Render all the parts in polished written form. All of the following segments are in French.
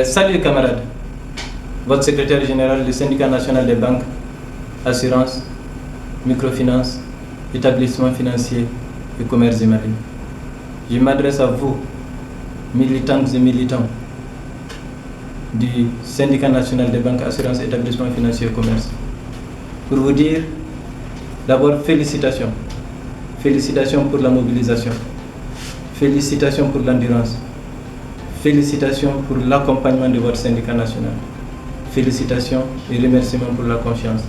Salut camarades, votre secrétaire général du syndicat national des banques, assurances, microfinance, établissements financiers et commerce immobilier. Je m'adresse à vous, militantes et militants du syndicat national des banques, assurances, établissements financiers et commerce, pour vous dire d'abord félicitations. Félicitations pour la mobilisation, félicitations pour l'endurance, félicitations pour l'accompagnement de votre syndicat national, félicitations et remerciements pour la confiance.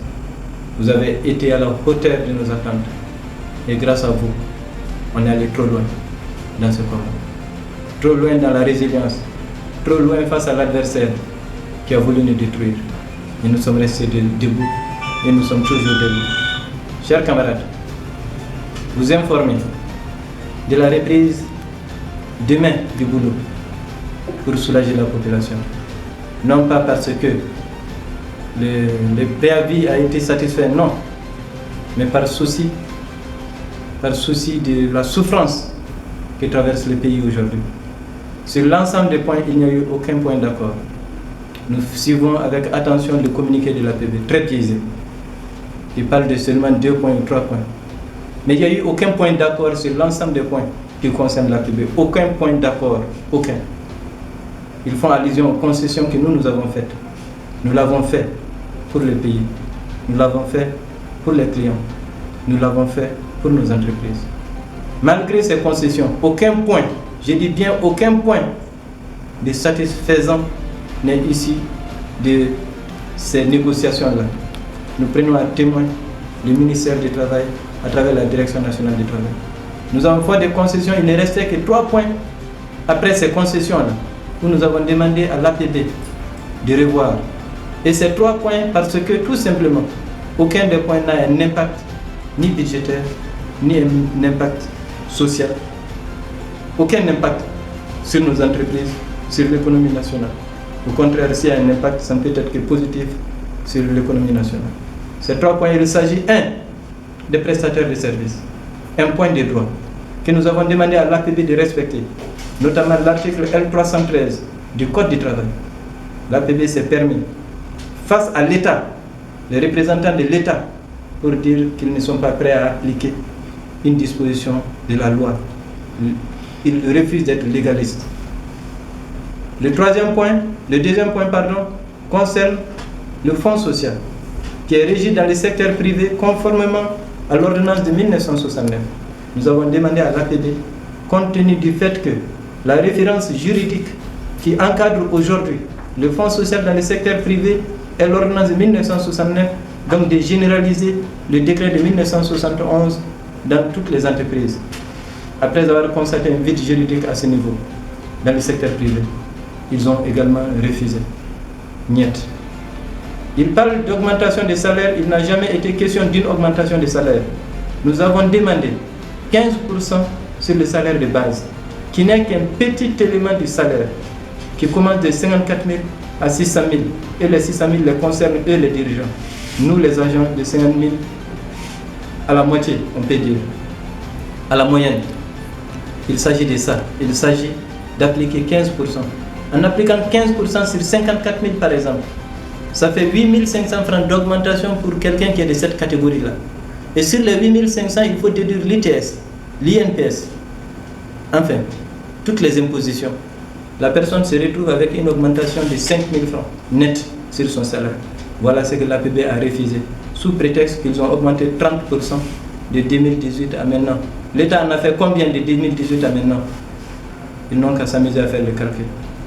Vous avez été à la hauteur de nos attentes et grâce à vous, on est allé trop loin dans ce combat, trop loin dans la résilience, trop loin face à l'adversaire qui a voulu nous détruire. Et nous sommes restés debout et nous sommes toujours debout. Chers camarades, vous informer de la reprise demain du boulot pour soulager la population. Non pas parce que le préavis a été satisfait, non, mais par souci de la souffrance que traverse le pays aujourd'hui. Sur l'ensemble des points, il n'y a eu aucun point d'accord. Nous suivons avec attention le communiqué de l'APB, très biaisé. Il parle de seulement 2 points ou 3 points. Mais il n'y a eu aucun point d'accord sur l'ensemble des points qui concernent l'APB. Aucun point d'accord, aucun. Ils font allusion aux concessions que nous avons faites. Nous l'avons fait pour le pays. Nous l'avons fait pour les clients. Nous l'avons fait pour nos entreprises. Malgré ces concessions, aucun point, je dis bien aucun point de satisfaisant n'est ici de ces négociations-là. Nous prenons à témoin le ministère du Travail à travers la Direction nationale du travail. Nous avons fait des concessions, il ne restait que 3 points après ces concessions-là, où nous avons demandé à l'APB de revoir. Et ces 3 points, parce que tout simplement, aucun des points n'a un impact ni budgétaire, ni un impact social, aucun impact sur nos entreprises, sur l'économie nationale. Au contraire, s'il y a un impact, ça ne peut être que positif sur l'économie nationale. Ces 3 points, il s'agit, 1, des prestataires de services, un point de droit que nous avons demandé à l'APB de respecter, notamment l'article L313 du Code du travail. L'APB s'est permis, face à l'État, les représentants de l'État, pour dire qu'ils ne sont pas prêts à appliquer une disposition de la loi. Ils refusent d'être légalistes. Le deuxième point, concerne le fonds social, qui est régi dans le secteur privé conformément à l'ordonnance de 1969. Nous avons demandé à l'APB, compte tenu du fait que la référence juridique qui encadre aujourd'hui le fonds social dans le secteur privé est l'ordonnance de 1969, donc de généraliser le décret de 1971 dans toutes les entreprises, après avoir constaté un vide juridique à ce niveau dans le secteur privé. Ils ont également refusé. Niet. Il parle d'augmentation des salaires, il n'a jamais été question d'une augmentation des salaires. Nous avons demandé 15% sur le salaire de base, qui n'est qu'un petit élément du salaire, qui commence de 54 000 à 600 000. Et les 600 000 les concernent eux les dirigeants. Nous les agents de 50 000 à la moitié, on peut dire, à la moyenne. Il s'agit de ça, il s'agit d'appliquer 15%. En appliquant 15% sur 54 000 par exemple, ça fait 8 500 francs d'augmentation pour quelqu'un qui est de cette catégorie-là. Et sur les 8 500, il faut déduire l'ITS, l'INPS, enfin, toutes les impositions. La personne se retrouve avec une augmentation de 5 000 francs net sur son salaire. Voilà ce que l'APB a refusé, sous prétexte qu'ils ont augmenté 30% de 2018 à maintenant. L'État en a fait combien de 2018 à maintenant? Ils n'ont qu'à s'amuser à faire le calcul.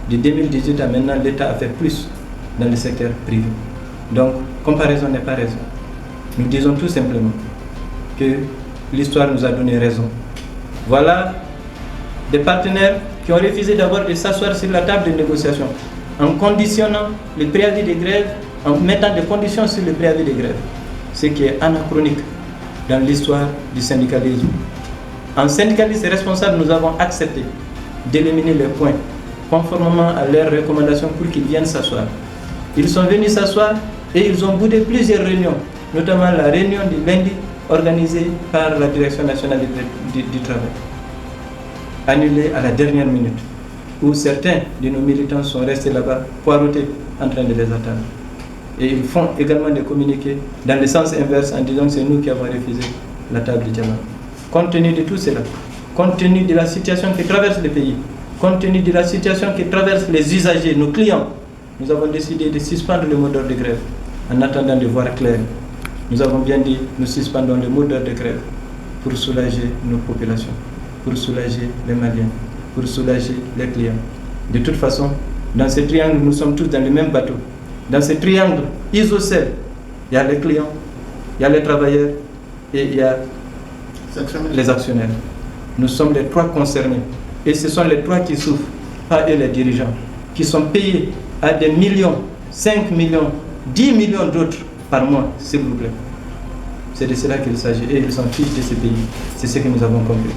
De 2018 à maintenant, l'État a fait plus dans le secteur privé. Donc, comparaison n'est pas raison. Nous disons tout simplement que l'histoire nous a donné raison. Voilà des partenaires qui ont refusé d'abord de s'asseoir sur la table de négociation en conditionnant le préavis de grève, en mettant des conditions sur le préavis de grève, ce qui est anachronique dans l'histoire du syndicalisme. En syndicalistes responsables, nous avons accepté d'éliminer les points conformément à leurs recommandations pour qu'ils viennent s'asseoir. Ils sont venus s'asseoir et ils ont boudé plusieurs réunions, notamment la réunion du lundi organisée par la Direction nationale du travail, annulée à la dernière minute. où certains de nos militants sont restés là-bas, poireautés, en train de les attendre. Et ils font également des communiqués dans le sens inverse en disant que c'est nous qui avons refusé la table du dialogue. Compte tenu de tout cela, compte tenu de la situation qui traverse le pays, compte tenu de la situation qui traverse les usagers, nos clients, nous avons décidé de suspendre le mot d'ordre de grève en attendant de voir clair. Nous avons bien dit, nous suspendons le mot d'ordre de grève pour soulager nos populations, pour soulager les Maliens, pour soulager les clients. De toute façon, dans ce triangle, nous sommes tous dans le même bateau. Dans ce triangle isocèle, il y a les clients, il y a les travailleurs et il y a les actionnaires. Nous sommes les trois concernés. Et ce sont les trois qui souffrent, pas eux les dirigeants, qui sont payés à des millions, 5 millions, 10 millions d'autres par mois, s'il vous plaît. C'est de cela qu'il s'agit. Et ils s'en fichent de ce pays. C'est ce que nous avons compris.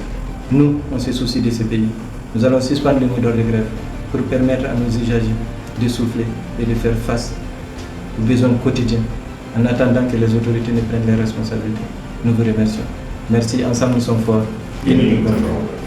Nous, on se soucie de ce pays. Nous allons suspendre le mot d'ordre de grève pour permettre à nos usagers de souffler et de faire face aux besoins quotidiens en attendant que les autorités ne prennent leurs responsabilités. Nous vous remercions. Merci, ensemble nous sommes forts et nous nous battons.